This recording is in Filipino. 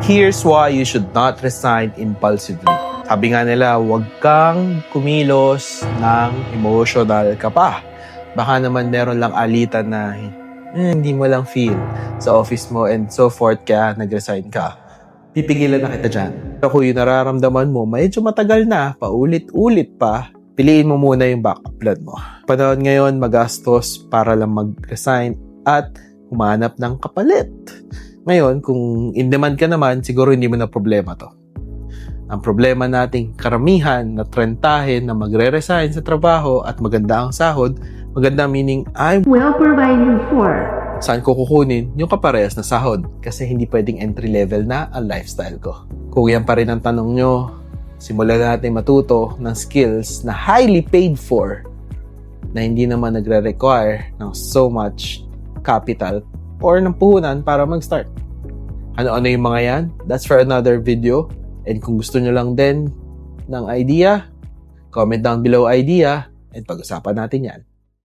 Here's why you should not resign impulsively. Sabi nga nila, huwag kang kumilos ng emotional ka pa. Baka naman meron lang alitan na hindi mo lang feel sa office mo and so forth kaya nag-resign ka. Pipigilan na kita dyan. Pero kung yung nararamdaman mo, medyo matagal na, paulit-ulit pa, piliin mo muna yung backup plan mo. Panahon ngayon, magastos para lang mag-resign at humanap ng kapalit. Ngayon, kung in demand ka naman, siguro hindi mo na problema to. Ang problema nating karamihan na trentahin na magre-resign sa trabaho at maganda ang sahod, maganda meaning I will provide you for. Saan ko kukunin yung kaparehas na sahod? Kasi hindi pwedeng entry level na ang lifestyle ko. Kung yan pa rin ang tanong nyo, simulan natin matuto ng skills na highly paid for na hindi naman nagre-require ng so much capital or ng puhunan para mag-start. Ano-ano yung mga yan? That's for another video. And kung gusto nyo lang din ng idea, comment down below idea and pag-usapan natin yan.